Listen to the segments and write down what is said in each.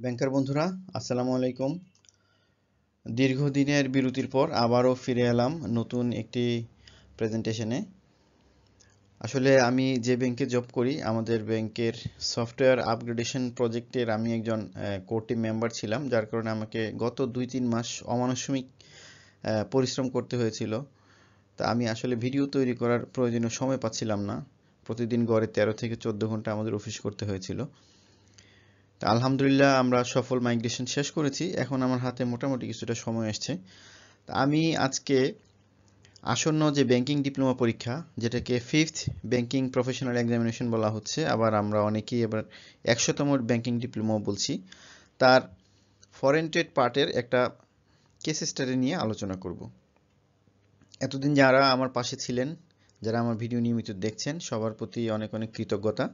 ব্যাংকার বন্ধুরা, আসসালামু আলাইকুম। দীর্ঘদিনের বিরতির পর আবারও ফিরে এলাম নতুন একটি প্রেজেন্টেশনে। আসলে আমি যে ব্যাংকে জব করি, আমাদের ব্যাংকের সফটওয়্যার আপগ্রেডেশন প্রজেক্টের আমি একজন কোর টিম মেম্বার ছিলাম, যার কারণে আমাকে গত 2-3 মাস অমানুষিক পরিশ্রম করতে হয়েছিল। তা আমি আসলে ভিডিও তৈরি করার প্রয়োজনীয় সময় পাচ্ছিলাম না। প্রতিদিন গড়ে 13 থেকে 14 ঘন্টা আমাদের অফিস করতে হয়েছিল। তা আলহামদুলিল্লাহ আমরা সফল মাইগ্রেশন শেষ করেছি। এখন আমার হাতে মোটামুটি কিছুটা সময় এসছে। তা আমি আজকে আসন্ন যে ব্যাংকিং ডিপ্লোমা পরীক্ষা, যেটাকে ফিফথ ব্যাংকিং প্রফেশনাল এক্সামিনেশন বলা হচ্ছে, আবার আমরা অনেকেই এবার 100তম ব্যাংকিং ডিপ্লোমা বলছি, তার ফরেন ট্রেড পার্টের একটা কেস স্টাডি নিয়ে আলোচনা করব। এতদিন যারা আমার পাশে ছিলেন, যারা আমার ভিডিও নিয়মিত দেখছেন, সবার প্রতি অনেক অনেক কৃতজ্ঞতা।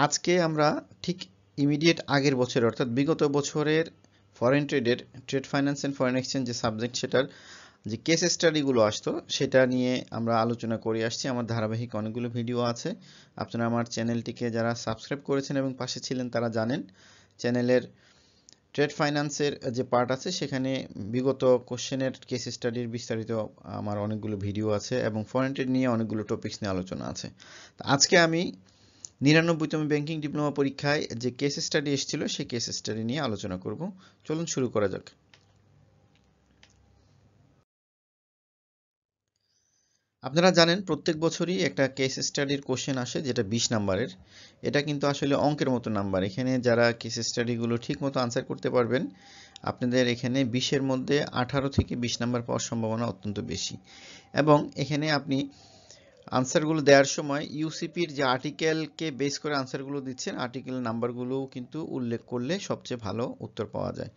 আজকে আমরা ঠিক ইমিডিয়েট আগের বছর, অর্থাৎ বিগত বছরের ফরেন ট্রেডের trade finance and foreign exchange যে সাবজেক্ট, সেটার যে কেস স্টাডিগুলো আসতো সেটা নিয়ে আমরা আলোচনা করে আসছি। আমার ধারাবাহিক অনেকগুলো ভিডিও আছে। আপনারা আমার চ্যানেলটিকে যারা সাবস্ক্রাইব করেছেন এবং পাশে ছিলেন তারা জানেন, চ্যানেলের ট্রেড ফাইন্যান্সের যে পার্ট আছে সেখানে বিগত কোশ্চেনের কেস স্টাডির বিস্তারিত আমার অনেকগুলো ভিডিও আছে এবং ফরেন ট্রেড নিয়ে অনেকগুলো টপিকস নিয়ে আলোচনা আছে। আজকে আমি 99তম ব্যাংকিং ডিপ্লোমা পরীক্ষায় যে কেস স্টাডি এসেছিল সেই কেস স্টাডি নিয়ে আলোচনা করব। চলুন শুরু করা যাক। আপনারা জানেন প্রত্যেক বছরই একটা কেস স্টাডির কোশ্চেন আসে, যেটা 20 নাম্বারের। এটা কিন্তু আসলে অঙ্কের মতো নাম্বার। এখানে যারা কেস স্টাডিগুলো ঠিক মতো আনসার করতে পারবেন, আপনাদের এখানে 20-এর মধ্যে 18 থেকে 20 নাম্বার পাওয়ার সম্ভাবনা অত্যন্ত বেশি। এবং এখানে আপনি আনসারগুলো দেওয়ার সময় ইউসিপির যে আর্টিকেলকে বেস করে আনসারগুলো দিচ্ছেন, আর্টিকেল নাম্বারগুলোও কিন্তু উল্লেখ করলে সবচেয়ে ভালো উত্তর পাওয়া যায়।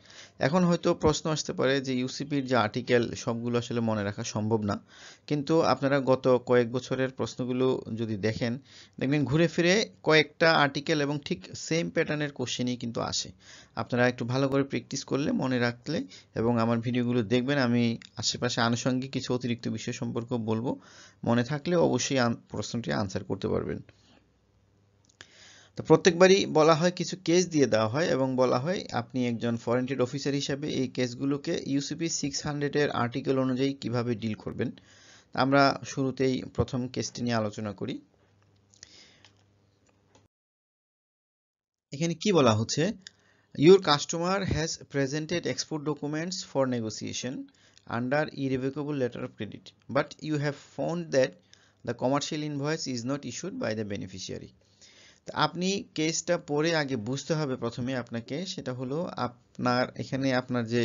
এখন হয়তো প্রশ্ন আসতে পারে যে ইউসিপির যে আর্টিকেল সবগুলো আসলে মনে রাখা সম্ভব না, কিন্তু আপনারা গত কয়েক বছরের প্রশ্নগুলো যদি দেখেন, দেখবেন ঘুরে ফিরে কয়েকটা আর্টিকেল এবং ঠিক সেম প্যাটার্নের কোশ্চেনই কিন্তু আসে। আপনারা একটু ভালো করে প্র্যাকটিস করলে, মনে রাখলে এবং আমার ভিডিওগুলো দেখবেন, আমি আশেপাশে আনুষঙ্গিক কিছু অতিরিক্ত বিষয় সম্পর্কে বলবো, মনে থাকলে অবশ্যই প্রশ্নটি আনসার করতে পারবেন। তো প্রত্যেকবারই বলা হয়, কিছু কেস দিয়ে দেওয়া হয় এবং বলা হয় আপনি একজন ফরেন ট্রেড অফিসার হিসাবে এই কেসগুলোকে ইউসিপি 600-এর আর্টিকেল অনুযায়ী কিভাবে ডিল করবেন। আমরা শুরুতেই প্রথম কেসটি নিয়ে আলোচনা করি। এখানে কি বলা হচ্ছে, your customer has presented export documents for negotiation under irrevocable letter of credit, but you have found that the commercial invoice is not issued by the beneficiary. আপনি কেসটা পড়ে আগে বুঝতে হবে প্রথমে আপনাকে, সেটা হলো আপনার এখানে আপনার যে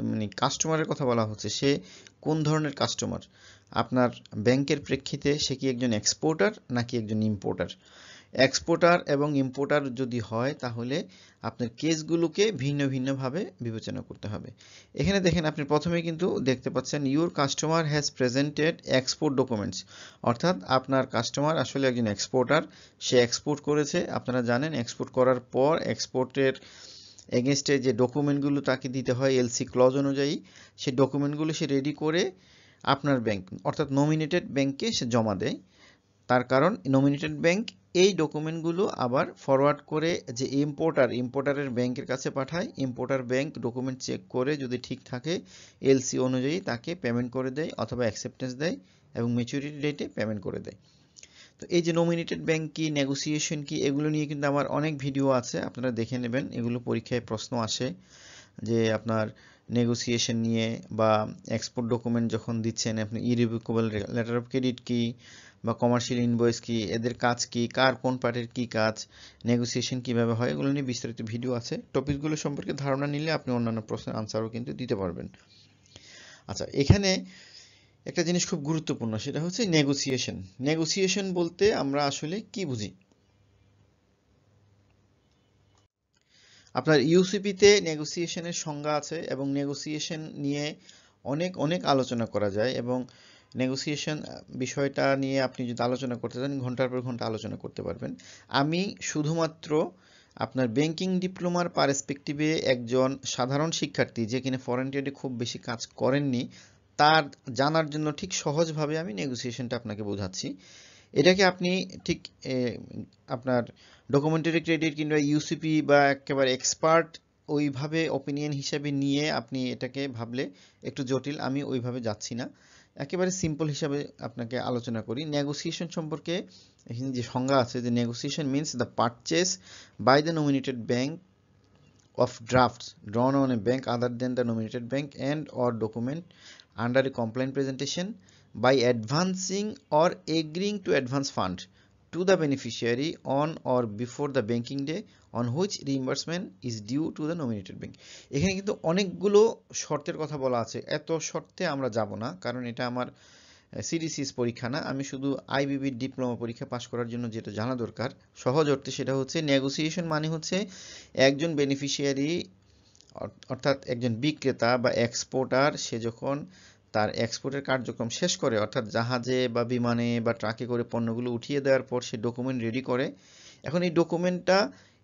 মানে কাস্টমারের কথা বলা হচ্ছে, সে কোন ধরনের কাস্টমার। আপনার ব্যাংকের প্রেক্ষিতে সে কি একজন এক্সপোর্টার নাকি একজন ইম্পোর্টার। এক্সপোর্টার এবং ইম্পোর্টার যদি হয়, তাহলে আপনার কেসগুলোকে ভিন্ন ভিন্নভাবে বিবেচনা করতে হবে। এখানে দেখেন, আপনি প্রথমে কিন্তু দেখতে পাচ্ছেন your customer has presented export documents, অর্থাৎ আপনার কাস্টমার আসলে একজন এক্সপোর্টার, সে এক্সপোর্ট করেছে। আপনারা জানেন এক্সপোর্ট করার পর এক্সপোর্টের এগেনস্টে যে ডকুমেন্টগুলো তাকে দিতে হয় এলসি ক্লজ অনুযায়ী, সেই ডকুমেন্টগুলো সে রেডি করে আপনার ব্যাংক অর্থাৎ নমিনেটেড ব্যাংকে সে জমা দেয়। তার কারণ নমিনেটেড ব্যাংক এই ডকুমেন্টগুলো আবার ফরওয়ার্ড করে যে ইম্পোর্টারের ব্যাংকের কাছে পাঠায়। ইম্পোর্টার ব্যাংক ডকুমেন্ট চেক করে যদি ঠিক থাকে, এলসি অনুযায়ী তাকে পেমেন্ট করে দেয় অথবা অ্যাকসেপ্টেন্স দেয় এবং ম্যাচুরিটি ডেটে পেমেন্ট করে দেয়। তো এই যে নমিনেটেড ব্যাংক কি, নেগোসিয়েশন কি, এগুলো নিয়ে কিন্তু আমার অনেক ভিডিও আছে, আপনারা দেখে নেবেন। এগুলো পরীক্ষায় প্রশ্ন আসে যে আপনার নেগোসিয়েশন নিয়ে বা এক্সপোর্ট ডকুমেন্ট যখন দিচ্ছেন আপনি, ইরিভোকেবল লেটার অফ ক্রেডিট কি বা কমার্শিয়াল ইনভয়েস কি, এদের কাজ কি, কার কোন পার্টের কি কাজ, নেগোসিয়েশন কিভাবে হয়, এগুলো নিয়ে বিস্তারিত ভিডিও আছে। টপিকগুলো সম্পর্কে ধারণা নিলে আপনি অন্যান্য প্রশ্নের আনসারও কিন্তু দিতে পারবেন। আচ্ছা, এখানে একটা জিনিস খুব গুরুত্বপূর্ণ, সেটা হচ্ছে নেগোসিয়েশন। নেগোসিয়েশন বলতে আমরা আসলে কি বুঝি। আপনার ইউসিপিতে নেগোসিয়েশনের সংজ্ঞা আছে এবং নেগোসিয়েশন নিয়ে অনেক অনেক আলোচনা করা যায় এবং নেগোসিয়েশন বিষয়টা নিয়ে আপনি যদি আলোচনা করতে চান, ঘন্টার পর ঘন্টা আলোচনা করতে পারবেন। আমি শুধুমাত্র আপনার ব্যাংকিং ডিপ্লোমার পার্সপেক্টিভে একজন সাধারণ শিক্ষার্থী, যে কিনা ফরেন ট্রেডে খুব বেশি কাজ করেননি, তার জানার জন্য ঠিক সহজভাবে আমি নেগোসিয়েশনটা আপনাকে বোঝাচ্ছি। এটাকে আপনি ঠিক আপনার ডকুমেন্টারি ক্রেডিট কিংবা ইউসিপি বা একেবারে এক্সপার্ট ওইভাবে ওপিনিয়ন হিসেবে নিয়ে আপনি এটাকে ভাবলে একটু জটিল, আমি ওইভাবে যাচ্ছি না, একেবারে সিম্পল হিসাবে আপনাকে আলোচনা করি। নেগোসিয়েশন সম্পর্কে এখানে যে সংজ্ঞা আছে, যে negotiation means the purchase by the nominated bank of drafts drawn on a bank other than the nominated bank and or document under a compliant presentation by advancing or agreeing to advance fund to the beneficiary on or before the banking day on which reimbursement is due to the nominated bank। এখানে কিন্তু অনেকগুলো শর্তের কথা বলা আছে, এত শর্তে আমরা যাব না কারণ এটা আমার সিডিসিএস পরীক্ষা না, আমি শুধু আইবিবির ডিপ্লোমা পরীক্ষা পাশ করার জন্য যেটা জানা দরকার সহজ অর্থে সেটা হচ্ছে নেগোসিয়েশন মানে হচ্ছে একজন বেনিফিশিয়ারি অর্থাৎ একজন বিক্রেতা বা এক্সপোর্টার, সে যখন তার এক্সপোর্টের কার্যক্রম শেষ করে অর্থাৎ জাহাজে বা বিমানে বা ট্রাকে করে পণ্যগুলো উঠিয়ে দেওয়ার পর সে ডকুমেন্ট রেডি করে, এখন এই ডকুমেন্টটা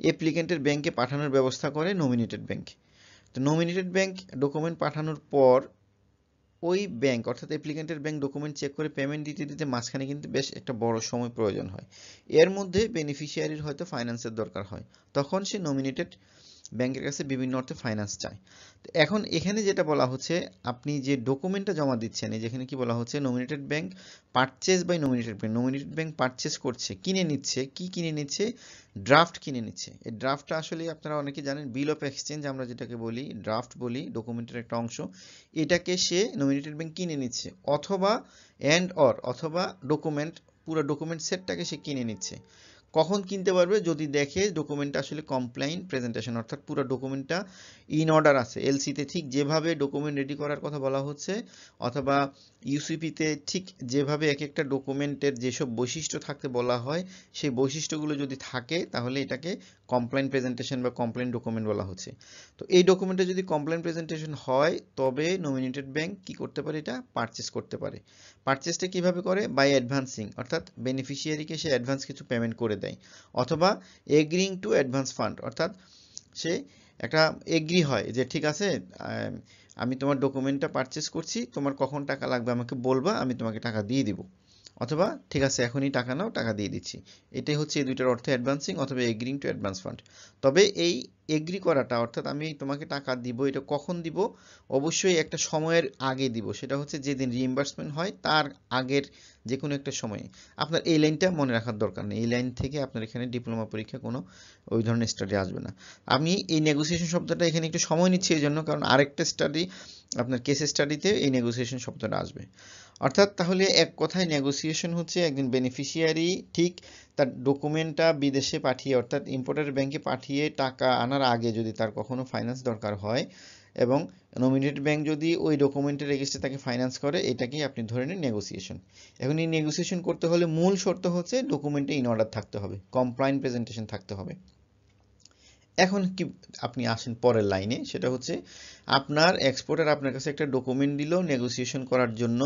অ্যাপ্লিকেন্টের ব্যাংকে পাঠানোর ব্যবস্থা করে নমিনেটেড ব্যাংক। তো নমিনেটেড ব্যাংক ডকুমেন্ট পাঠানোর পর ওই ব্যাংক অর্থাৎ অ্যাপ্লিকেন্টের ব্যাংক ডকুমেন্ট চেক করে পেমেন্ট দিতে দিতে মাঝখানে কিন্তু বেশ একটা বড় সময় প্রয়োজন হয়, এর মধ্যে বেনিফিশিয়ারির হয়তো ফাইন্যান্সের দরকার হয়, তখন সে নমিনেটেড ব্যাংকের কাছে বিভিন্ন অর্থে ফাইন্যান্স চায়। তো এখন এখানে যেটা বলা হচ্ছে, আপনি যে ডকুমেন্টটা জমা দিচ্ছেন, যেখানে কি বলা হচ্ছে nominated bank purchase by nominated bank, nominated bank purchase করছে, কিনে নিচ্ছে, কি কিনে নিচ্ছে, ড্রাফট কিনে নিচ্ছে। এই ড্রাফটটা আসলে আপনারা অনেকে জানেন বিল অফ এক্সচেঞ্জ আমরা যেটাকে বলি, ড্রাফট বলি, ডকুমেন্টের একটা অংশ, এটাকে সে নমিনেটেড ব্যাংক কিনে নিচ্ছে, অথবা অথবা ডকুমেন্ট, পুরো ডকুমেন্ট সেটটাকে সে কিনে নিচ্ছে। কখন কিনতে পারবে? যদি দেখে ডকুমেন্টটা আসলে কমপ্লাইন্ট প্রেজেন্টেশন, অর্থাৎ পুরো ডকুমেন্টটা ইন অর্ডার আছে, এলসিতে ঠিক যেভাবে ডকুমেন্ট রেডি করার কথা বলা হচ্ছে অথবা ইউসিপিতে ঠিক যেভাবে এক একটা ডকুমেন্টের যেসব বৈশিষ্ট্য থাকতে বলা হয় সেই বৈশিষ্ট্যগুলো যদি থাকে তাহলে এটাকে কমপ্লাইন্ট প্রেজেন্টেশন বা কমপ্লাইন্ট ডকুমেন্ট বলা হচ্ছে। তো এই ডকুমেন্টে যদি কমপ্লাইন্ট প্রেজেন্টেশন হয় তবে নমিনেটেড ব্যাংক কি করতে পারে? এটা পারচেস করতে পারে। পারচেসটা কিভাবে করে? বাই অ্যাডভান্সিং, অর্থাৎ বেনিফিশিয়ারিকে সে অ্যাডভান্স কিছু পেমেন্ট করে দেয়, অথবা এগ্রিং টু অ্যাডভান্স ফান্ড, অর্থাৎ সে একটা এগ্রি হয় যে ঠিক আছে আমি তোমার ডকুমেন্টটা পারচেস করছি, তোমার কখন টাকা লাগবে আমাকে বলবা, আমি তোমাকে টাকা দিয়ে দিব, অথবা ঠিক আছে এখনই টাকা নাও, টাকা দিয়ে দিচ্ছি। এটাই হচ্ছে এই দুইটার অর্থ, অ্যাডভান্সিং অথবা এগ্রিং টু অ্যাডভান্স ফান্ড। তবে এই এগ্রি করাটা অর্থাৎ আমি তোমাকে টাকা দিব, এটা কখন দিব? অবশ্যই একটা সময়ের আগে দিব, সেটা হচ্ছে যেদিন রিইম্বার্সমেন্ট হয় তার আগের যে কোনো একটা সময়ে। আপনার এই লাইনটা মনে রাখার দরকার নেই, এই লাইন থেকে আপনার এখানে ডিপ্লোমা পরীক্ষা কোনো ওই ধরনের স্টাডি আসবে না। আমি এই নেগোসিয়েশন শব্দটা এখানে একটু সময় নিচ্ছি এই জন্য, কারণ আরেকটা স্টাডি আপনার কেস স্টাডিতে এই নেগোসিয়েশন শব্দটা আসবে। অর্থাৎ তাহলে এক কথায় নেগোসিয়েশন হচ্ছে একজন বেনিফিশিয়ারি ঠিক তার ডকুমেন্টটা বিদেশে পাঠিয়ে অর্থাৎ ইম্পোর্টার ব্যাংকে পাঠিয়ে টাকা আনার আগে যদি তার কখনো ফাইন্যান্স দরকার হয় এবং নমিনেটেড ব্যাংক যদি ওই ডকুমেন্টের এগেইনস্টে তাকে ফাইন্যান্স করে, এটাকেই আপনি ধরে নিন নেগোসিয়েশন। এখন এই নেগোসিয়েশন করতে হলে মূল শর্ত হচ্ছে ডকুমেন্টে ইন অর্ডার থাকতে হবে, কমপ্লায়েন্ট প্রেজেন্টেশন থাকতে হবে। এখন কি আপনি আসেন পরের লাইনে, সেটা হচ্ছে আপনার এক্সপোর্টার আপনার কাছে একটা ডকুমেন্ট দিল নেগোসিয়েশন করার জন্য,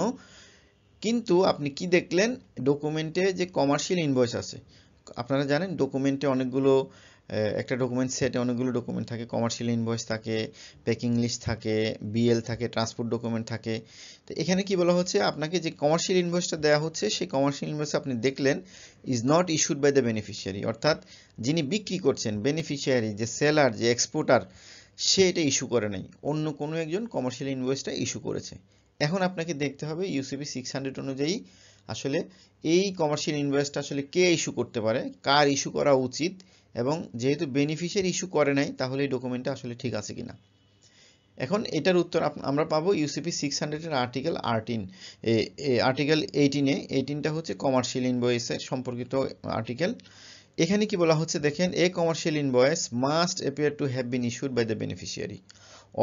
কিন্তু আপনি কি দেখলেন ডকুমেন্টে যে কমার্শিয়াল ইনভয়েস আছে, আপনারা জানেন ডকুমেন্টে অনেকগুলো একটা ডকুমেন্ট সেটে অনেকগুলো ডকুমেন্ট থাকে, কমার্শিয়াল ইনভয়েস থাকে, প্যাকিং লিস্ট থাকে, বিএল থাকে, ট্রান্সপোর্ট ডকুমেন্ট থাকে। তো এখানে কি বলা হচ্ছে, আপনাকে যে কমার্শিয়াল ইনভয়েসটা দেওয়া হচ্ছে সেই কমার্শিয়াল ইনভয়েস আপনি দেখলেন is not issued by the beneficiary, অর্থাৎ যিনি বিক্রি করছেন বেনিফিশিয়ারি, যে সেলার, যে এক্সপোর্টার, সে এটা ইস্যু করে নাই, অন্য কোনো একজন কমার্শিয়াল ইনভয়েসটা ইস্যু করেছে। এখন আপনাকে দেখতে হবে ইউসিপি 600 অনুযায়ী আসলে এই কমার্শিয়াল ইনভয়েসটা আসলে কে ইস্যু করতে পারে, কার ইস্যু করা উচিত, এবং যেহেতু বেনিফিশিয়ারি ইস্যু করে নাই তাহলে এই ডকুমেন্টটা আসলে ঠিক আছে কিনা। এখন এটার উত্তর আমরা পাবো ইউসিপি 600 এর আর্টিকেল 18, আর্টিকেল 18টা হচ্ছে কমার্শিয়াল ইনভয়েসের সম্পর্কিত আর্টিকেল। এখানে কি বলা হচ্ছে দেখেন, a commercial invoice must appear to have been issued by the beneficiary,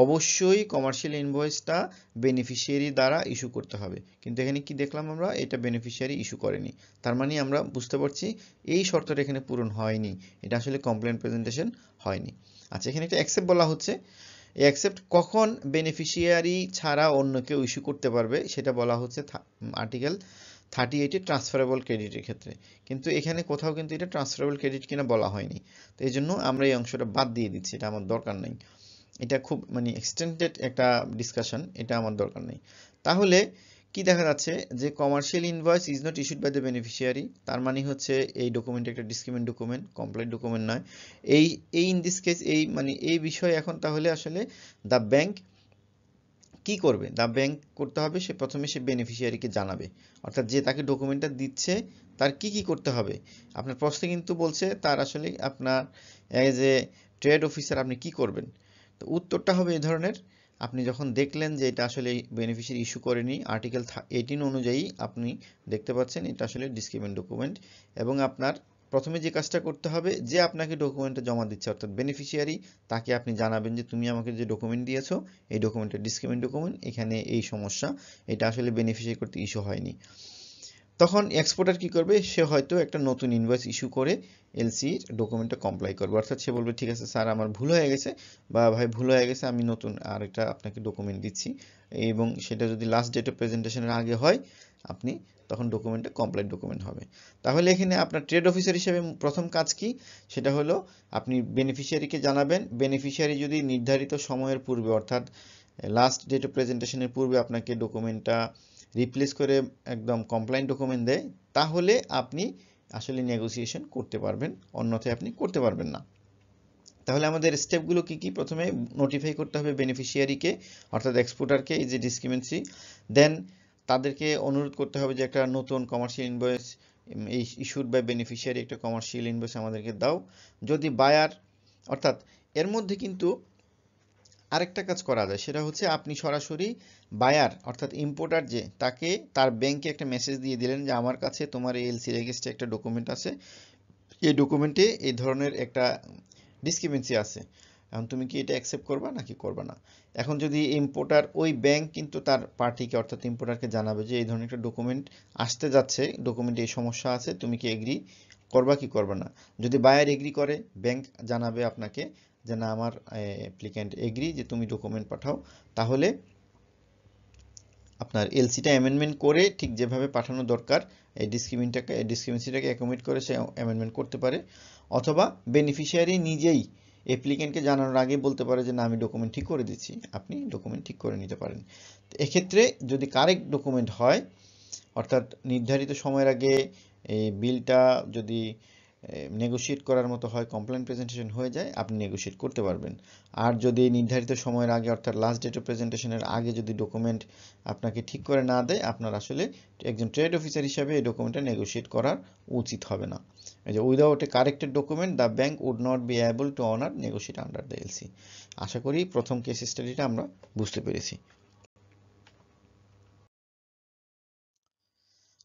অবশ্যই কমার্শিয়াল ইনভয়েসটা বেনিফিশিয়ারি দ্বারা ইস্যু করতে হবে, কিন্তু এখানে কি দেখলাম আমরা, এটা বেনিফিশিয়ারি ইস্যু করেনি, তার মানে আমরা বুঝতে পারছি এই শর্তটা এখানে পূরণ হয়নি, এটা আসলে কমপ্লেন প্রেজেন্টেশন হয়নি। আচ্ছা, এখানে একটা অ্যাকসেপ্ট বলা হচ্ছে, এই অ্যাকসেপ্ট কখন বেনিফিশিয়ারি ছাড়া অন্য কেউ ইস্যু করতে পারবে সেটা বলা হচ্ছে আর্টিকেল 38 ট্রান্সফারেবল ক্রেডিটের ক্ষেত্রে, কিন্তু এখানে কোথাও কিন্তু এটা ট্রান্সফারেবল ক্রেডিট কিনা বলা হয়নি, তো এই জন্য আমরা এই অংশটা বাদ দিয়ে দিচ্ছি, এটা আমার দরকার নেই, এটা খুব এক্সটেন্ডেড একটা ডিসকাশন, এটা আমার দরকার নেই। তাহলে কি দেখা যাচ্ছে যে commercial invoice is not issued by the beneficiary, তার মানে হচ্ছে এই ডকুমেন্ট একটা ডিসক্রিমিনেন্ট ডকুমেন্ট, কমপ্লিট ডকুমেন্ট নয়। এই ইন দিস কেস এই বিষয় এখন তাহলে আসলে দ্য ব্যাংক কি করবে? দ্য ব্যাংক করতে হবে সে প্রথমে সে বেনিফিশিয়ারিকে জানাবে, অর্থাৎ যে তাকে ডকুমেন্টটা দিচ্ছে তার কি করতে হবে। আপনার প্রশ্নে কিন্তু বলছে তার আসলে আপনার এজ এ ট্রেড অফিসার আপনি কি করবেন। তো উত্তরটা হবে এই ধরনের, আপনি যখন দেখলেন যে এটা আসলে বেনিফিশিয়ারি ইস্যু করেনি, আর্টিকেল 18 অনুযায়ী আপনি দেখতে পাচ্ছেন এটা আসলে ডিসক্রিমিনেন্ট ডকুমেন্ট, এবং আপনার প্রথমে যে কাজটা করতে হবে, যে আপনাকে ডকুমেন্টটা জমা দিচ্ছে অর্থাৎ বেনিফিশিয়ারি, তাকে আপনি জানাবেন যে তুমি আমাকে যে ডকুমেন্ট দিয়েছো এই ডকুমেন্টটা ডিসক্রিমিনেন্ট ডকুমেন্ট, এখানে এই সমস্যা, এটা আসলে বেনিফিশিয়ারি করতে ইস্যু হয়নি। তখন এক্সপোর্টার কি করবে, সে হয়তো একটা নতুন ইনভয়েস ইস্যু করে এলসির ডকুমেন্টটা কমপ্লাই করবে, অর্থাৎ সে বলবে ঠিক আছে স্যার আমার ভুল হয়ে গেছে, বা ভাই ভুল হয়ে গেছে আমি নতুন আরেকটা আপনাকে ডকুমেন্ট দিচ্ছি, এবং সেটা যদি লাস্ট ডেট অফ প্রেজেন্টেশনের আগে হয় আপনি তখন ডকুমেন্টটা কমপ্লিট ডকুমেন্ট হবে। তাহলে এখানে আপনার ট্রেড অফিসার হিসেবে প্রথম কাজ কি, সেটা হলো আপনি বেনিফিশিয়ারিকে জানাবেন। বেনিফিশিয়ারি যদি নির্ধারিত সময়ের পূর্বে অর্থাৎ লাস্ট ডেট অফ প্রেজেন্টেশনের পূর্বে আপনাকে ডকুমেন্টটা রিপ্লেস করে একদম কমপ্লাইন্ট ডকুমেন্ট দেয়, তাহলে আপনি আসলে নেগোসিয়েশন করতে পারবেন, অন্যথায় আপনি করতে পারবেন না। তাহলে আমাদের স্টেপগুলো কি? প্রথমে নোটিফাই করতে হবে বেনিফিশিয়ারিকে অর্থাৎ এক্সপোর্টারকে এই যে ডিসক্রিমিনেন্সি, দেন তাদেরকে অনুরোধ করতে হবে যে একটা নতুন কমার্শিয়াল ইনভয়েস এই ইস্যুড বাই বেনিফিশিয়ারি একটা কমার্শিয়াল ইনভয়েস আমাদেরকে দাও। যদি বায়ার অর্থাৎ এর মধ্যে কিন্তু আরেকটা কাজ করা যায়, সেটা হচ্ছে আপনি সরাসরি বায়ার অর্থাৎ ইম্পোর্টার যে তাকে তার ব্যাংকে একটা মেসেজ দিয়ে দিলেন যে আমার কাছে তোমার এই এলসি রেজিস্ট্রে একটা ডকুমেন্ট আছে, এই ডকুমেন্টে এই ধরনের একটা ডিসক্রিমিনেন্সি আছে, এখন তুমি কি এটা অ্যাকসেপ্ট করবা নাকি করবা না। এখন যদি ইম্পোর্টার ওই ব্যাংক কিন্তু তার পার্টিকে অর্থাৎ ইম্পোর্টারকে জানাবে যে এই ধরনের একটা ডকুমেন্ট আসতে যাচ্ছে, ডকুমেন্টে এই সমস্যা আছে, তুমি কি এগ্রি করবা কি করবা না। যদি বায়ার এগ্রি করে ব্যাংক জানাবে আপনাকে যে না আমার অ্যাপ্লিক্যান্ট এগ্রি যে তুমি ডকুমেন্ট পাঠাও, তাহলে আপনার এলসিটা অ্যামেন্ডমেন্ট করে ঠিক যেভাবে পাঠানো দরকার এই ডিসক্রিমিনেন্সিটাকে অ্যাকোমোডেট করে সে অ্যামেন্ডমেন্ট করতে পারে, অথবা বেনিফিশিয়ারি নিজেই অ্যাপ্লিক্যান্টকে জানানোর আগে বলতে পারে যে না আমি ডকুমেন্ট ঠিক করে দিচ্ছি, আপনি ডকুমেন্ট ঠিক করে নিতে পারেন। তো এক্ষেত্রে যদি কারেক্ট ডকুমেন্ট হয় অর্থাৎ নির্ধারিত সময়ের আগে এই বিলটা যদি নেগোশিয়েট করার মতো হয়, কমপ্লেন প্রেজেন্টেশন হয়ে যায়, আপনি নেগোশিয়েট করতে পারবেন। আর যদি নির্ধারিত সময়ের আগে অর্থাৎ লাস্ট ডেট অফ প্রেজেন্টেশনের আগে যদি ডকুমেন্ট আপনাকে ঠিক করে না দেয়, আপনার আসলে একজন ট্রেড অফিসার হিসাবে এই ডকুমেন্টটা নেগোশিয়েট করার উচিত হবে না। এই যে without a corrected document the bank would not be able to honour negotiate under the LC. আশা করি প্রথম কেস স্টাডিটা আমরা বুঝতে পেরেছি।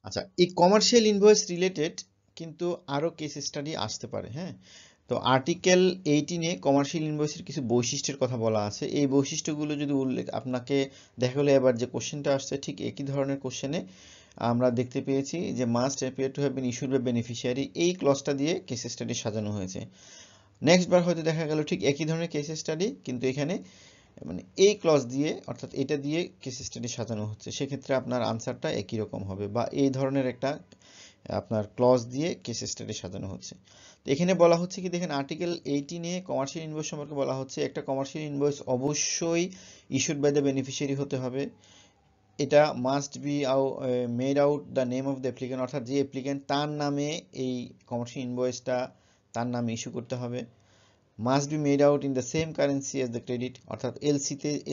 আচ্ছা, এই কমার্শিয়াল ইনভয়েস রিলেটেড কিন্তু আরও কেস স্টাডি আসতে পারে, হ্যাঁ। তো আর্টিকেল 18-এ কমার্শিয়াল ইনভয়েসের কিছু বৈশিষ্ট্যের কথা বলা আছে, এই বৈশিষ্ট্যগুলো যদি উল্লেখ আপনাকে দেখা হলে এবার যে কোশ্চেনটা আসছে ঠিক একই ধরনের কোশ্চেনে আমরা দেখতে পেয়েছি যে must appear to have been issued by beneficiary, এই ক্লজটা দিয়ে কেস স্টাডি সাজানো হয়েছে। নেক্সট বার হয়তো দেখা গেল ঠিক একই ধরনের কেস স্টাডি কিন্তু এখানে মানে এই ক্লজ দিয়ে অর্থাৎ এটা দিয়ে কেস স্টাডি সাজানো হচ্ছে, সেক্ষেত্রে আপনার আনসারটা একই রকম হবে, বা এই ধরনের একটা আপনার ক্লজ দিয়ে কেস স্টাডি সাজানো হচ্ছে। তো এখানে বলা হচ্ছে কি দেখেন আর্টিকেল 18-এ কমার্শিয়াল ইনভয়েস সম্পর্কে বলা হচ্ছে একটা কমার্শিয়াল ইনভয়েস অবশ্যই ইস্যুড বাই দ্য বেনিফিশিয়ারি হতে হবে, এটা must be made out the name of the applicant, অর্থাৎ যে অ্যাপ্লিক্যান্ট তার নামে এই কমার্শিয়াল ইনভয়েসটা তার নামে ইস্যু করতে হবে, must be made out in the same currency as the credit, অর্থাৎ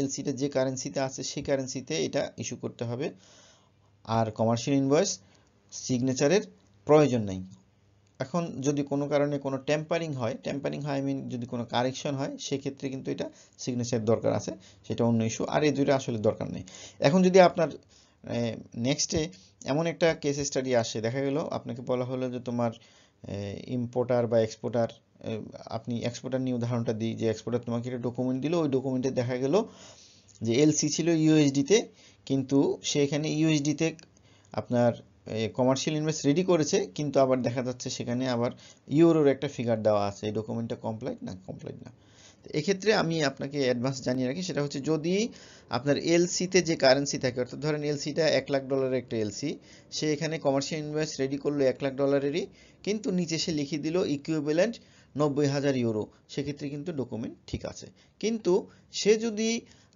এলসিতে যে কারেন্সিতে আছে সেই কারেন্সিতে এটা ইস্যু করতে হবে, আর কমার্শিয়াল ইনভয়েস সিগনেচারের প্রয়োজন নেই। এখন যদি কোনো কারণে কোনো টেম্পারিং হয় আই মিন যদি কোনো কারেকশন হয়, সেক্ষেত্রে কিন্তু এটা সিগনেচার দরকার আছে, সেটা অন্য ইস্যু, আর এই দুইটা আসলে দরকার নেই। এখন যদি আপনার নেক্সটে এমন একটা কেস স্টাডি আসে, দেখা গেল আপনাকে বলা হলো যে তোমার ইম্পোর্টার বা এক্সপোর্টার, আপনি এক্সপোর্টার নিয়ে উদাহরণটা দিই, যে এক্সপোর্টার তোমাকে একটা ডকুমেন্ট দিল, ওই ডকুমেন্টে দেখা গেল যে এলসি ছিল ইউএসডিতে, কিন্তু সে এখানে ইউএসডিতে আপনার কমার্শিয়াল ইনভয়েস রেডি করেছে, কিন্তু আবার দেখা যাচ্ছে সেখানে আবার ইউরোর একটা ফিগার দেওয়া আছে, এই ডকুমেন্টটা কমপ্লিট না। তো এক্ষেত্রে আমি আপনাকে অ্যাডভান্স জানিয়ে রাখি, সেটা হচ্ছে যদি আপনার এলসিতে যে কারেন্সি থাকে, অর্থাৎ ধরেন এলসিটা $1,00,000 একটা এলসি, সে এখানে কমার্শিয়াল ইনভয়েস রেডি করলো $1,00,000-এরই, কিন্তু নিচে সে লিখে দিল ইকুইভ্যালেন্ট 90,000 ইউরো, সেক্ষেত্রে কিন্তু ডকুমেন্ট ঠিক আছে। কিন্তু সে যদি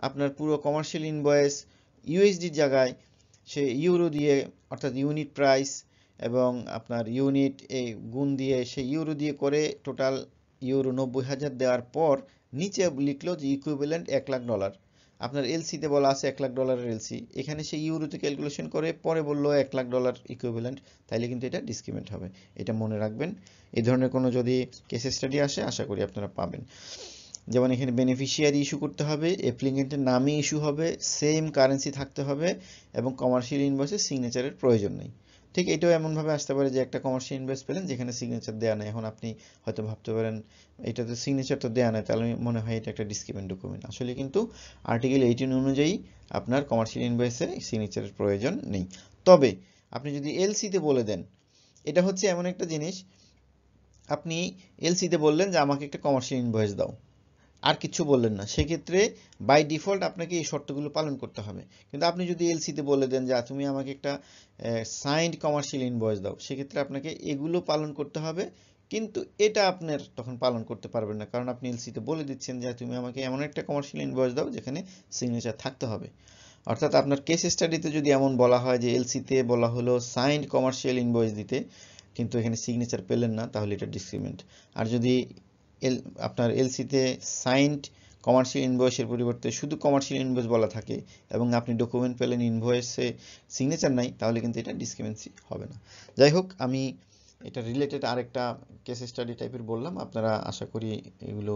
আপনার পুরো কমার্শিয়াল ইনভয়েস ইউএসডির জায়গায় সে ইউরো দিয়ে অর্থাৎ ইউনিট প্রাইস এবং আপনার ইউনিট গুণ দিয়ে সে ইউরো দিয়ে করে টোটাল ইউরো 90,000 দেওয়ার পর নিচে লিখলো যে ইকুইভ্যালেন্ট $1,00,000। আপনার এলসিতে বলা আছে $1,00,000 এলসি, এখানে সে ইউরোতে ক্যালকুলেশন করে পরে বললো $1,00,000 ইকুইভ্যালেন্ট, তাইলে কিন্তু এটা ডিসক্রিমিনেন্ট হবে। এটা মনে রাখবেন। এই ধরনের কোনো যদি কেস স্টাডি আসে আশা করি আপনারা পাবেন। যেমন এখানে বেনিফিশিয়ারি ইস্যু করতে হবে, অ্যাপ্লিকেন্টের নামে ইস্যু হবে, সেম কারেন্সি থাকতে হবে এবং কমার্শিয়াল ইনভয়েসে সিগনেচারের প্রয়োজন নেই। ঠিক এটাও এমনভাবে আসতে পারে যে একটা কমার্শিয়াল ইনভয়েস পেলেন যেখানে সিগনেচার দেওয়া নেই। এখন আপনি হয়তো ভাবতে পারেন এটা তো সিগনেচার তো দেওয়া নেই, তাহলে মনে হয় এটা একটা ডিসক্রিমিনেন্ট ডকুমেন্ট। আসলে কিন্তু আর্টিকেল 18 অনুযায়ী আপনার কমার্শিয়াল ইনভয়েসে সিগনেচারের প্রয়োজন নেই। তবে আপনি যদি এলসিতে বলে দেন, এটা হচ্ছে এমন একটা জিনিস, আপনি এলসিতে বললেন যে আমাকে একটা কমার্শিয়াল ইনভয়েস দাও, আর কিছু বললেন না, সেক্ষেত্রে বাই ডিফল্ট আপনাকে এই শর্তগুলো পালন করতে হবে। কিন্তু আপনি যদি এলসিতে বলে দেন যে তুমি আমাকে একটা সাইন্ড কমার্শিয়াল ইনভয়েস দাও, সেক্ষেত্রে আপনাকে এগুলো পালন করতে হবে, কিন্তু এটা আপনার তখন পালন করতে পারবেন না, কারণ আপনি এলসিতে বলে দিচ্ছেন যে তুমি আমাকে এমন একটা কমার্শিয়াল ইনভয়েস দাও যেখানে সিগনেচার থাকতে হবে। অর্থাৎ আপনার কেস স্টাডিতে যদি এমন বলা হয় যে এলসিতে বলা হলো সাইন্ড কমার্শিয়াল ইনভয়েস দিতে, কিন্তু এখানে সিগনেচার পেলেন না, তাহলে এটা ডিসক্রিমিনেন্ট। আর যদি আপনার এলসিতে সাইন্ড কমার্শিয়াল ইনভয়েসের পরিবর্তে শুধু কমার্শিয়াল ইনভয়েস বলা থাকে এবং আপনি ডকুমেন্ট পেলেন ইনভয়েসে সিগনেচার নাই, তাহলে কিন্তু এটা ডিসক্রিমিনেন্সি হবে না। যাই হোক, আমি এটা রিলেটেড আরেকটা কেস স্টাডি টাইপের বললাম, আপনারা আশা করি এগুলো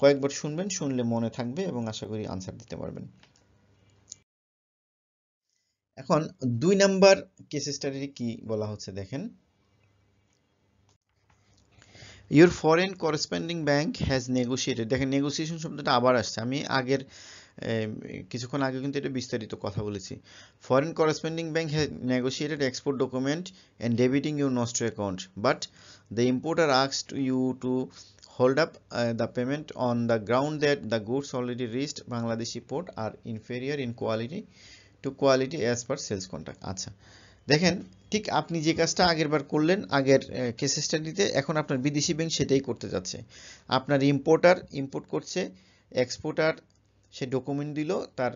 কয়েকবার শুনবেন, শুনলে মনে থাকবে এবং আশা করি আনসার দিতে পারবেন। এখন 2 নাম্বার কেস স্টাডি কি বলা হচ্ছে দেখেন। Your foreign corresponding bank has negotiated, দেখেন নেগোসিয়েশন শব্দটা আবার আসছে, আমি আগের কিছুক্ষণ আগে কিন্তু এটা বিস্তারিত কথা বলেছি। Foreign corresponding bank has negotiated export document and debiting your nostro account, but the importer asked you to hold up the payment on the ground that the goods already reached Bangladeshi port are inferior in quality as per sales contract। আচ্ছা দেখেন, ঠিক আপনি যে কাজটা আগের বার করলেন আগের case স্টাডিতে, এখন আপনার বিদেশি ব্যাংক সেটাই করতে যাচ্ছে। আপনার ইম্পোর্টার ইম্পোর্ট করছে, এক্সপোর্টার সে ডকুমেন্ট দিল তার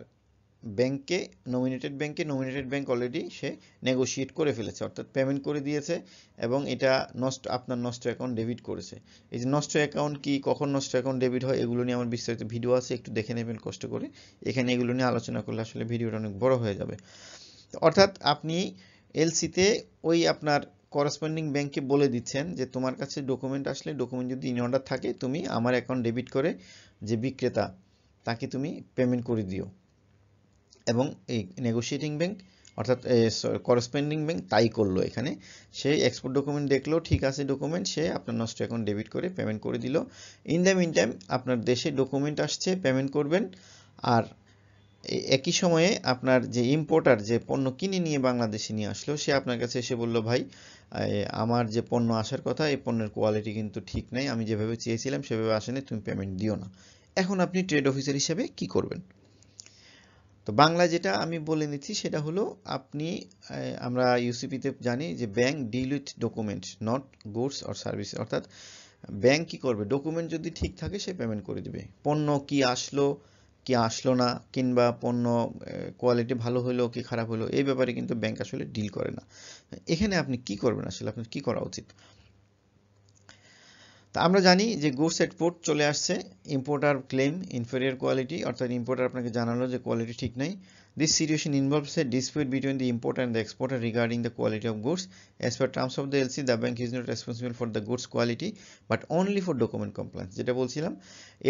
ব্যাংকে, নমিনেটেড ব্যাংক অলরেডি সে নেগোশিয়েট করে ফেলেছে, অর্থাৎ পেমেন্ট করে দিয়েছে এবং এটা আপনার নষ্ট অ্যাকাউন্ট ডেবিট করেছে। এই যে নষ্ট অ্যাকাউন্ট কি, কখন নষ্ট অ্যাকাউন্ট ডেবিট হয়, এগুলো নিয়ে আমার বিস্তারিত ভিডিও আছে, একটু দেখে নেবেন কষ্ট করে। এখানে এগুলো নিয়ে আলোচনা করলে আসলে ভিডিওটা অনেক বড় হয়ে যাবে। অর্থাৎ আপনি এলসিতে ওই আপনার করেসপন্ডিং ব্যাংকে বলে দিচ্ছেন যে তোমার কাছে ডকুমেন্ট আসলে, ডকুমেন্ট যদি ইন অর্ডার থাকে তুমি আমার অ্যাকাউন্ট ডেবিট করে যে বিক্রেতা তাকে তুমি পেমেন্ট করে দিও। এবং এই নেগোশিয়েটিং ব্যাংক অর্থাৎ করেসপন্ডিং ব্যাংক তাই করলো। এখানে সে এক্সপোর্ট ডকুমেন্ট দেখলো, ঠিক আছে ডকুমেন্ট, সে আপনার নষ্ট অ্যাকাউন্ট ডেবিট করে পেমেন্ট করে দিল। ইন দ্য মিন টাইম আপনার দেশে ডকুমেন্ট আসছে, পেমেন্ট করবেন। আর একই সময়ে আপনার যে ইম্পোর্টার যে পণ্য কিনে নিয়ে বাংলাদেশে নিয়ে আসলো, সে আপনার কাছে এসে বলল ভাই আমার যে পণ্য আসার কথা এই পণ্যের কোয়ালিটি কিন্তু ঠিক নাই, আমি যেভাবে চেয়েছিলাম সেভাবে আসেনি, তুমি পেমেন্ট দিও না। এখন আপনি ট্রেড অফিসার হিসেবে কি করবেন? তো বাংলা যেটা আমি বলে নিচ্ছি সেটা হলো, আপনি আমরা ইউসিপিতে জানি যে bank deal with document not goods or service, অর্থাৎ ব্যাংক কি করবে, ডকুমেন্ট যদি ঠিক থাকে সে পেমেন্ট করে দেবে। পণ্য কি আসলো কি আসলো না, কিংবা পণ্য কোয়ালিটি ভালো হলো কি খারাপ হলো, এই ব্যাপারে কিন্তু ব্যাংক আসলে ডিল করে না। এখানে আপনি কি করবেন, আসলে আপনার কি করা উচিত? তা আমরা জানি যে গুডস এট পোর্ট চলে আসছে, ইম্পোর্টার ক্লেম ইনফেরিয়র কোয়ালিটি, অর্থাৎ ইম্পোর্টার আপনাকে জানালো যে কোয়ালিটি ঠিক নাই। This situation involves A dispute between the importer and the exporter regarding the quality of goods. As per terms of the LC the bank is not responsible for the goods quality but only for document compliance. যেটা বলছিলাম,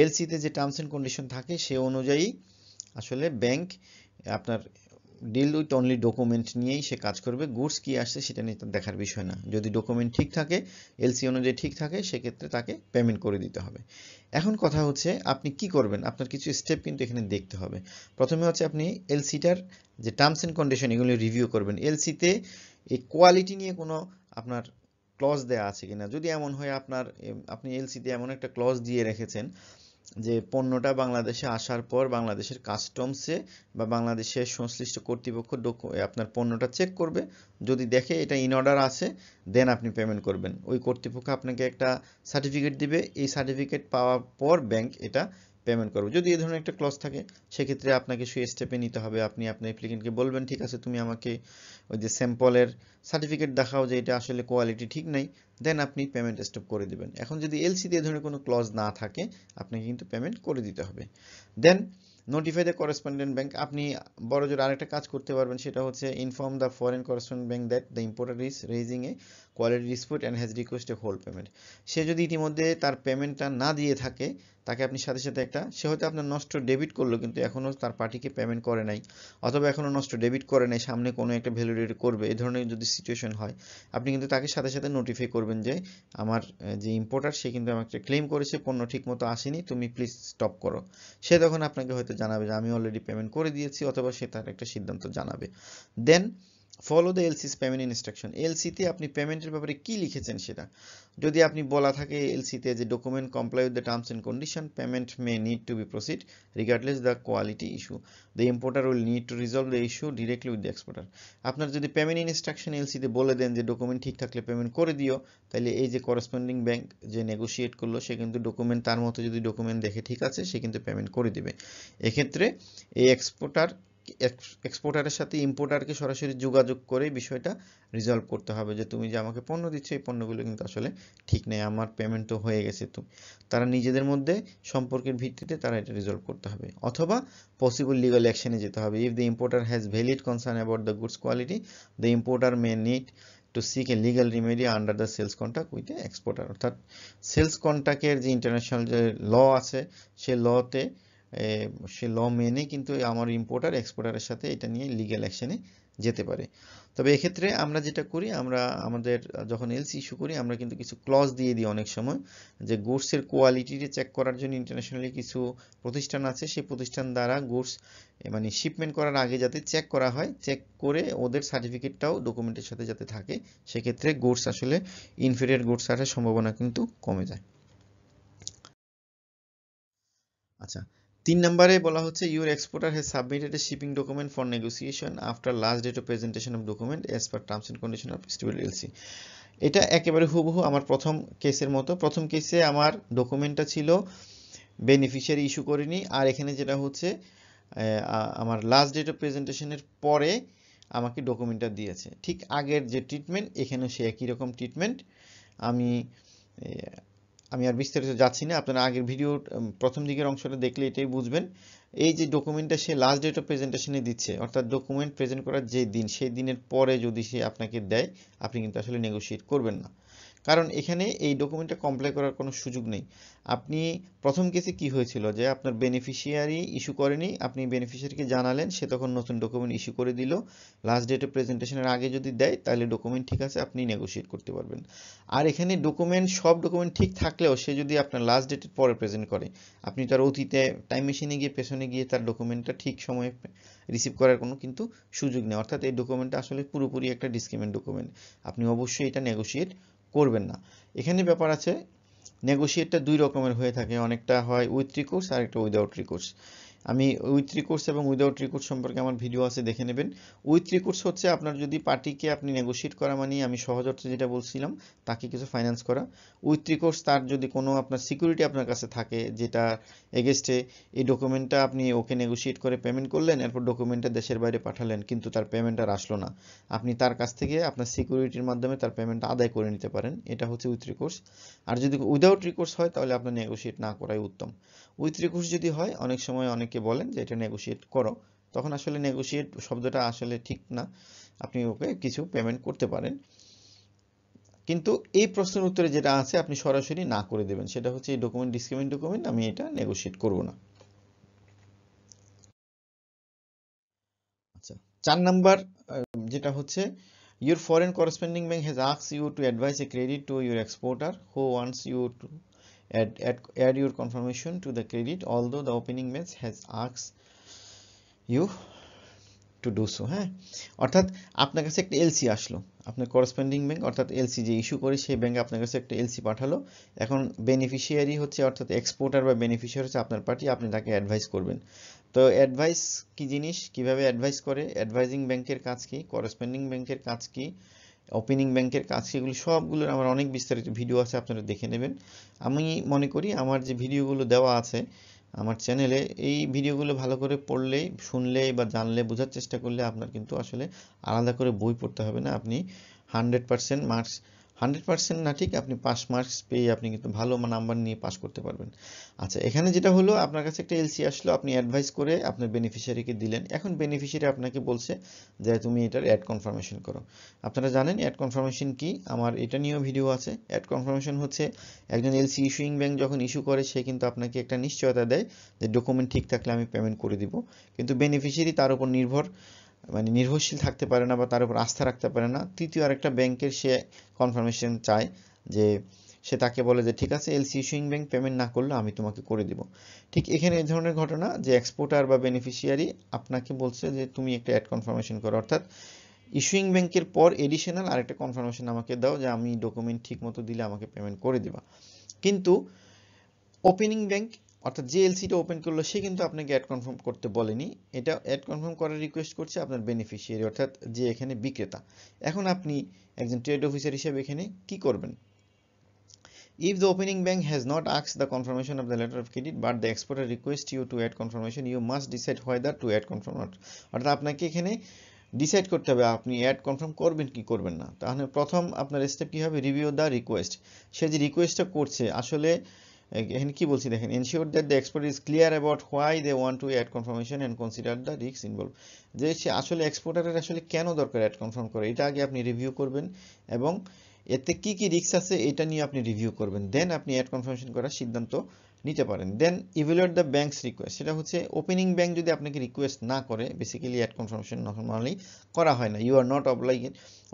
এলসিতে যে terms and condition থাকে সে অনুযায়ী আসলে bank আপনার deal with only document নিয়েই সে কাজ করবে, গুডস কি আসছে সেটা নিয়ে তার দেখার বিষয় না। যদি ডকুমেন্ট ঠিক থাকে, এলসি অনুযায়ী ঠিক থাকে, সেক্ষেত্রে তাকে পেমেন্ট করে দিতে হবে। এখন কথা হচ্ছে আপনি কি করবেন, আপনার কিছু স্টেপ কিন্তু এখানে দেখতে হবে। প্রথমে হচ্ছে আপনি এলসিটার যে টার্মস অ্যান্ড কন্ডিশন এগুলো রিভিউ করবেন, এলসিতে এই কোয়ালিটি নিয়ে কোনো আপনার ক্লজ দেওয়া আছে কিনা। যদি এমন হয় আপনি এলসিতে এমন একটা ক্লজ দিয়ে রেখেছেন যে পণ্যটা বাংলাদেশে আসার পর বাংলাদেশের কাস্টমসে বা বাংলাদেশের সংশ্লিষ্ট কর্তৃপক্ষ আপনার পণ্যটা চেক করবে, যদি দেখে এটা ইন অর্ডার আছে দেন আপনি পেমেন্ট করবেন। ওই কর্তৃপক্ষ আপনাকে একটা সার্টিফিকেট দিবে, এই সার্টিফিকেট পাওয়ার পর ব্যাংক এটা পেমেন্ট করবো। যদি এই ধরনের একটা ক্লজ থাকে সেক্ষেত্রে আপনাকে সেই স্টেপে নিতে হবে। আপনি আপনার অ্যাপ্লিকেন্টকে বলবেন, ঠিক আছে তুমি আমাকে ওই যে স্যাম্পলের সার্টিফিকেট দেখাও যে এটা আসলে কোয়ালিটি ঠিক নাই, দেন আপনি পেমেন্ট স্টপ করে দিবেন। এখন যদি এলসিতে এই ধরনের কোনো ক্লজ না থাকে আপনাকে কিন্তু পেমেন্ট করে দিতে হবে। Then notify the correspondent bank, আপনি বড়জোর আরেকটা কাজ করতে পারবেন, সেটা হচ্ছে inform the foreign correspondent bank that the importer is raising a quality dispute and has requested hold payment. সে যদি ইতিমধ্যে তার পেমেন্টটা না দিয়ে থাকে, তাকে আপনি সাথে সাথে একটা, সে হয়তো আপনার নষ্ট ডেবিট করলো কিন্তু এখনও তার পার্টিকে পেমেন্ট করে নাই, অথবা এখনও নষ্ট ডেবিট করে নাই, সামনে কোনো একটা ভ্যালিডেট করবে, এই ধরনের যদি সিচুয়েশন হয়, আপনি কিন্তু তাকে সাথে সাথে নোটিফাই করবেন যে আমার যে ইম্পোর্টার সে কিন্তু আমাকে ক্লেম করেছে পণ্য ঠিক মতো আসেনি, তুমি প্লিজ স্টপ করো। সে তখন আপনাকে হয়তো জানাবে যে আমি অলরেডি পেমেন্ট করে দিয়েছি, অথবা সে তার একটা সিদ্ধান্ত জানাবে। দেন ফলো দ্য এলসিস পেমেন্ট ইনস্ট্রাকশন, এলসিতে আপনি পেমেন্টের ব্যাপারে কি লিখেছেন সেটা যদি আপনি বলা থাকে এলসিতে যে document comply with the terms and condition, payment may need to be proceed regardless the quality issue, the importer will need to resolve the issue directly with the exporter. আপনার যদি পেমেন্ট ইনস্ট্রাকশন এলসিতে বলে দেন যে document ঠিক থাকলে payment করে দিও, তাহলে এই যে করেসপন্ডিং ব্যাংক যে নেগোশিয়েট করলো সে কিন্তু ডকুমেন্ট তার মতো যদি ডকুমেন্ট দেখে ঠিক আছে সে কিন্তু পেমেন্ট করে দিবে। এক্ষেত্রে এই এক্সপোর্টারের সাথে ইম্পোর্টারকে সরাসরি যোগাযোগ করে বিষয়টা রিজলভ করতে হবে যে তুমি যে আমাকে পণ্য দিচ্ছ এই পণ্যগুলো কিন্তু আসলে ঠিক নেই, আমার পেমেন্ট তো হয়ে গেছে। তো তারা নিজেদের মধ্যে সম্পর্কের ভিত্তিতে তারা এটা রিজলভ করতে হবে, অথবা পসিবল লিগাল অ্যাকশনে যেতে হবে। If the importer has valid concern about the goods quality, the importer may need to seek a legal remedy under the sales contract with the exporter. অর্থাৎ সেলস কন্ট্রাক্টের যে ইন্টারন্যাশনাল যে ল আছে সে লতে সে ল মেনে কিন্তু আমার ইম্পোর্টার এক্সপোর্টারের সাথে এটা নিয়ে লিগ্যাল অ্যাকশনে যেতে পারে। তবে এক্ষেত্রে আমরা যেটা করি, আমরা আমাদের যখন এলসি ইস্যু করি আমরা কিন্তু কিছু ক্লজ দিয়ে দিই অনেক সময়, যে গুডসের কোয়ালিটিটা চেক করার জন্য ইন্টারন্যাশনালি কিছু প্রতিষ্ঠান আছে, সেই প্রতিষ্ঠান দ্বারা গুডস মানে শিপমেন্ট করার আগে যাতে চেক করা হয়, চেক করে ওদের সার্টিফিকেটটাও ডকুমেন্টের সাথে যাতে থাকে, সেক্ষেত্রে গুডস আসলে ইনফেরিয়র গুডস আসার সম্ভাবনা কিন্তু কমে যায়। আচ্ছা, 3 নম্বরে বলা হচ্ছে your exporter has submitted a shipping document for negotiation after last date of presentation of document as per terms and condition of stable LC. এটা একেবারে হুবহু আমার প্রথম কেসের মতো। প্রথম কেসে আমার ডকুমেন্টটা ছিল বেনিফিশিয়ারি ইস্যু করিনি, আর এখানে যেটা হচ্ছে আমার লাস্ট ডেট অফ প্রেজেন্টেশনের পরে আমাকে ডকুমেন্টটা দিয়েছে। ঠিক আগের যে ট্রিটমেন্ট এখানেও সে একই রকম ট্রিটমেন্ট। আমি আমি আর বিস্তারিত যাচ্ছি না, আপনারা আগের ভিডিওর প্রথম দিকের অংশটা দেখলে এটাই বুঝবেন। এই যে ডকুমেন্টটা সে লাস্ট ডেট অফ প্রেজেন্টেশনে দিচ্ছে, অর্থাৎ ডকুমেন্ট প্রেজেন্ট করার যে দিন সেই দিনের পরে যদি সে আপনাকে দেয়, আপনি কিন্তু আসলে নেগোশিয়েট করবেন না, কারণ এখানে এই ডকুমেন্টটা কমপ্লাই করার কোনো সুযোগ নেই। আপনি প্রথম কেসে কি হয়েছিল যে আপনার বেনিফিশিয়ারি ইস্যু করেনি, আপনি বেনিফিশিয়ারিকে জানালেন, সে তখন নতুন ডকুমেন্ট ইস্যু করে দিল, লাস্ট ডেটে প্রেজেন্টেশনের আগে যদি দেয় তাহলে ডকুমেন্ট ঠিক আছে, আপনি নেগোশিয়েট করতে পারবেন। আর এখানে ডকুমেন্ট সব ডকুমেন্ট ঠিক থাকলেও সে যদি আপনার লাস্ট ডেটের পরে প্রেজেন্ট করে, আপনি তার অতীতে টাইম মেশিনে গিয়ে পেছনে গিয়ে তার ডকুমেন্টটা ঠিক সময়ে রিসিভ করার কোনো কিন্তু সুযোগ নেই। অর্থাৎ এই ডকুমেন্টটা আসলে পুরোপুরি একটা ডিসক্রিমিনেন্ট ডকুমেন্ট, আপনি অবশ্যই এটা নেগোশিয়েট করবেন না। এখানে ব্যাপার আছে, নেগোশিয়েটটা দুই রকমের হয়ে থাকে, অনেকটা হয় উইথ রিকোর্স আর একটা উইদাউট রিকোর্স। আমি উইথ রিকোর্স এবং উইদাউট রিকোর্স সম্পর্কে আমার ভিডিও আছে, দেখে নেবেন। উইথ রিকোর্স হচ্ছে আপনার যদি পার্টিকে আপনি নেগোশিয়েট করা মানে আমি সহজ অর্থে যেটা বলছিলাম তাকে কিছু ফাইন্যান্স করা। উইথ রিকোর্স তার যদি কোনো আপনার সিকিউরিটি আপনার কাছে থাকে যেটা এগেস্টে এই ডকুমেন্টটা আপনি ওকে নেগোশিয়েট করে পেমেন্ট করলেন, এরপর ডকুমেন্টটা দেশের বাইরে পাঠালেন কিন্তু তার পেমেন্ট আর আসলো না, আপনি তার কাছ থেকে আপনার সিকিউরিটির মাধ্যমে তার পেমেন্টটা আদায় করে নিতে পারেন, এটা হচ্ছে উইথ রিকোর্স। আর যদি উইদাউট রিকোর্স হয় তাহলে আপনার নেগোশিয়েট না করাই উত্তম। উইথ রিকোর্স যদি হয় অনেক সময় অনেকে বলেন যে এটা নেগোশিয়েট করো, তখন আসলে নেগোশিয়েট শব্দটা আসলে ঠিক না, আপনি ওকে কিছু পেমেন্ট করতে পারেন। কিন্তু এই প্রশ্নের উত্তরে যেটা আছে আপনি সরাসরি না করে দেবেন, সেটা হচ্ছে এই ডকুমেন্ট ডিসক্রিমিনেন্ট ডকুমেন্ট, আমি এটা নেগোশিয়েট করব না। আচ্ছা, 4 নাম্বার যেটা হচ্ছে your foreign corresponding bank has asked you to advise a credit to your exporter who wants you to add your confirmation to the credit although the opening bank has asked you to do so. হ্যাঁ, অর্থাৎ আপনার কাছে একটা LC আসলো, আপনার corresponding bank অর্থাৎ LC যে issue করে সেই ব্যাংক আপনার কাছে একটা এলসি পাঠালো। এখন বেনিফিশিয়ারি হচ্ছে অর্থাৎ এক্সপোর্টার বা বেনিফিশিয়ারি হচ্ছে আপনার পার্টি, আপনি তাকে অ্যাডভাইস করবেন। তো অ্যাডভাইস কি জিনিস, কিভাবে অ্যাডভাইস করে, অ্যাডভাইজিং ব্যাংকের কাজ কি, করেসপন্ডিং ব্যাংকের কাজ কি, ওপেনিং ব্যাংকের কাজ কি, এগুলো সবগুলোর আমার অনেক বিস্তারিত ভিডিও আছে, আপনারা দেখে নেবেন। আমি মনে করি আমার যে ভিডিওগুলো দেওয়া আছে আমার চ্যানেলে এই ভিডিওগুলো ভালো করে পড়লেই, শুনলেই বা জানলে, বোঝার চেষ্টা করলে আপনার কিন্তু আসলে আলাদা করে বই পড়তে হবে না। আপনি 100% মার্কস, 100% না ঠিক, আপনি পাস মার্কস পেয়ে আপনি কিন্তু ভালো নাম্বার নিয়ে পাস করতে পারবেন। আচ্ছা, এখানে যেটা হলো, আপনার কাছে একটা এলসি আসলো, আপনি অ্যাডভাইস করে আপনার বেনিফিশিয়ারিকে দিলেন। এখন বেনিফিশিয়ারি আপনাকে বলছে যে তুমি এটার অ্যাড কনফার্মেশন করো। আপনারা জানেন অ্যাড কনফার্মেশন কি, আমার এটা নিয়েও ভিডিও আছে। অ্যাড কনফার্মেশন হচ্ছে একজন এলসি ইস্যুইং ব্যাংক যখন ইস্যু করে, সে কিন্তু আপনাকে একটা নিশ্চয়তা দেয় যে ডকুমেন্ট ঠিক থাকলে আমি পেমেন্ট করে দিব। কিন্তু বেনিফিশিয়ারি তার উপর নির্ভরশীল থাকতে পারে না বা তার উপর আস্থা রাখতে পারে না। তৃতীয় আরেকটা ব্যাংকের সে কনফার্মেশন চায়, যে সে তাকে বলে যে ঠিক আছে, এলসি ইস্যুইং ব্যাংক পেমেন্ট না করলে আমি তোমাকে করে দিব। ঠিক এখানে এই ধরনের ঘটনা যে এক্সপোর্টার বা বেনিফিশিয়ারি আপনাকে বলছে যে তুমি একটা অ্যাড কনফার্মেশন করো, অর্থাৎ ইস্যুইং ব্যাংকের পর এডিশনাল আরেকটা কনফার্মেশন আমাকে দাও যে আমি ডকুমেন্ট ঠিক মতো দিলে আমাকে পেমেন্ট করে দিবা। কিন্তু ওপেনিং ব্যাংক, অর্থাৎ যে এলসিটা ওপেন করলো, সে কিন্তু আপনাকে অ্যাড কনফার্ম করতে বলেনি। এটা অ্যাড কনফার্ম করার রিকোয়েস্ট করছে আপনার বেনিফিশিয়ারি, অর্থাৎ যে এখানে বিক্রেতা। এখন আপনি একজন ট্রেড অফিসার হিসেবে এখানে কি করবেন? If the opening bank has not asked the confirmation of the letter of credit but the exporter requests you to add confirmation, you must decide whether to add confirm or not. অর্থাৎ আপনাকে এখানে decide করতে হবে আপনি add confirm করবেন কি করবেন না। তাহলে প্রথম আপনার স্টেপ কি হবে? Review the request. সে যে রিকোয়েস্টটা করছে আসলে এখানে কি বলছি দেখেন, ensure that the exporter is clear about why they want to add confirmation and consider the risk involve. যে সে আসলে এক্সপোর্টারের আসলে কেন দরকার অ্যাড কনফার্ম করে, এটা আগে আপনি রিভিউ করবেন এবং এতে কি কি রিস্ক আছে এটা নিয়ে আপনি রিভিউ করবেন। দেন আপনি অ্যাড কনফার্মেশন করার সিদ্ধান্ত নিতে পারেন। দেন ইভ্যালুয়েট দ্য ব্যাংকস রিকোয়েস্ট। সেটা হচ্ছে ওপেনিং ব্যাংক যদি আপনাকে রিকোয়েস্ট না করে, বেসিক্যালি অ্যাড কনফার্মেশন নর্মালি করা হয় না। You are not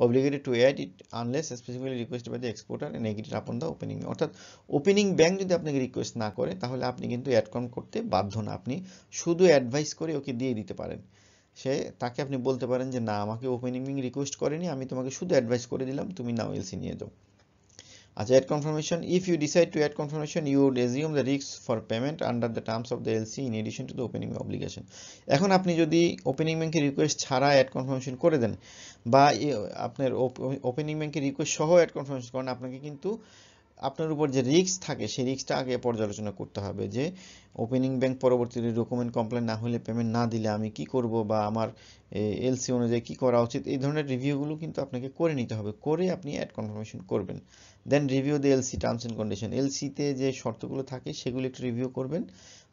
obligated to add it unless specifically requested by the exporter and agreed upon the opening bank. অর্থাৎ ওপেনিং ব্যাংক যদি আপনাকে রিকোয়েস্ট না করে তাহলে আপনি কিন্তু অ্যাড করতে বাধ্য না। আপনি শুধু অ্যাডভাইস করে ওকে দিয়ে দিতে পারেন। তাকে আপনি বলতে পারেন যে না, আমাকে ওপেনিং ব্যাংক রিকোয়েস্ট করেনি, আমি তোমাকে শুধু অ্যাডভাইস করে দিলাম, তুমি নাও এলসি নিয়ে যাও। আচ্ছা, add confirmation. If you decide to add confirmation you would assume the risk for payment under the terms of the LC in addition to the opening obligation. এখন আপনি যদি ওপেনিং ব্যাংকের রিকোয়েস্ট ছাড়া অ্যাড কনফার্মেশন করে দেন বা আপনার opening ব্যাংকের request সহ অ্যাড কনফার্মেশন করেন, আপনাকে কিন্তু আপনার উপর যে রিস্ক থাকে সেই রিস্কটা আগে পর্যালোচনা করতে হবে যে ওপেনিং ব্যাংক পরবর্তীতে ডকুমেন্ট কমপ্লেন না হলে, পেমেন্ট না দিলে আমি কি করব বা আমার এলসি অনুযায়ী কি করা উচিত। এই ধরনের রিভিউগুলো কিন্তু আপনাকে করে নিতে হবে, করে আপনি অ্যাড কনফার্মেশন করবেন। Then review the LC terms and condition. এলসিতে যে শর্তগুলো থাকে সেগুলো একটু রিভিউ করবেন,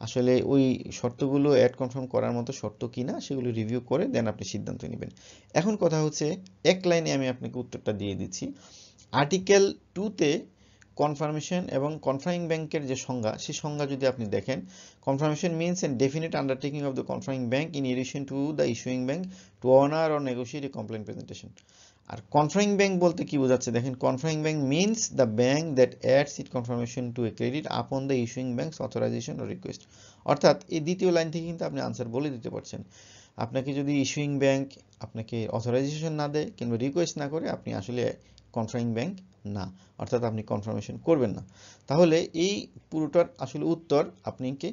আসলে ওই শর্তগুলো অ্যাড কনফার্ম করার মতো শর্ত কিনা সেগুলো রিভিউ করে দেন আপনি সিদ্ধান্ত নেবেন। এখন কথা হচ্ছে, এক লাইনে আমি আপনাকে উত্তরটা দিয়ে দিচ্ছি। আর্টিকেল 2-তে কনফার্মেশন এবং কনফারিং ব্যাংকের যে সংজ্ঞা, সেই সংজ্ঞা যদি আপনি দেখেন, confirmation means a definite undertaking of the confirming bank in addition to the issuing bank to honour or negotiate a complain presentation. আর কনফারিং ব্যাংক বলতে কি বোঝাচ্ছে দেখেন, confirming bank means the bank that adds it confirmation to a credit upon the issuing bank's authorization or request. অর্থাৎ এই দ্বিতীয় line থেকে কিন্তু আপনি আনসার বলে দিতে পারছেন। আপনাকে যদি ইস্যুইং ব্যাংক আপনাকে অথরাইজেশন না দেয় কিংবা রিকোয়েস্ট না করে, আপনি আসলে কনফারিং ব্যাংক না, অর্থাৎ আপনি কনফার্মেশন করবেন না। তাহলে এই পুরোটার আসলে উত্তর আপনাকে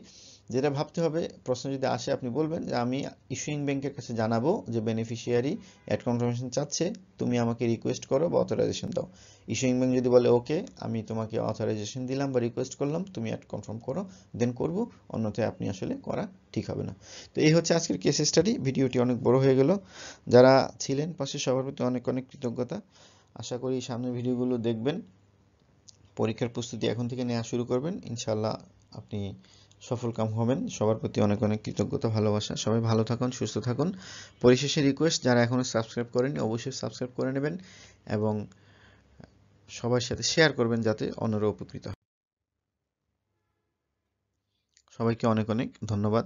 যেটা ভাবতে হবে, প্রশ্ন যদি আসে আপনি বলবেন যে আমি ইস্যুইং ব্যাংকের কাছে জানাবো যে বেনিফিশিয়ারি অ্যাড কনফার্মেশন চাচ্ছে, তুমি আমাকে রিকোয়েস্ট করো বা অথরাইজেশন দাও। ইস্যুইং ব্যাংক যদি বলে ওকে, আমি তোমাকে অথরাইজেশন দিলাম বা রিকোয়েস্ট করলাম, তুমি অ্যাড কনফার্ম করো, দেন করবো, অন্যথায় আপনি আসলে করা ঠিক হবে না। তো এই হচ্ছে আজকের কেস স্টাডি। ভিডিওটি অনেক বড় হয়ে গেল, যারা ছিলেন পাশে সবার প্রতি অনেক অনেক কৃতজ্ঞতা। আশা করি সামনের ভিডিওগুলো দেখবেন, পরীক্ষার প্রস্তুতি এখন থেকে নেওয়া শুরু করবেন, ইনশাল্লাহ আপনি সফলকাম হবেন। সবার প্রতি অনেক অনেক কৃতজ্ঞতা, ভালোবাসা। সবাই ভালো থাকুন, সুস্থ থাকুন। পরিশেষে রিকোয়েস্ট, যারা এখনও সাবস্ক্রাইব করেননি অবশ্যই সাবস্ক্রাইব করে নেবেন এবং সবার সাথে শেয়ার করবেন যাতে অন্যরা উপকৃত হয়। সবাইকে অনেক অনেক ধন্যবাদ।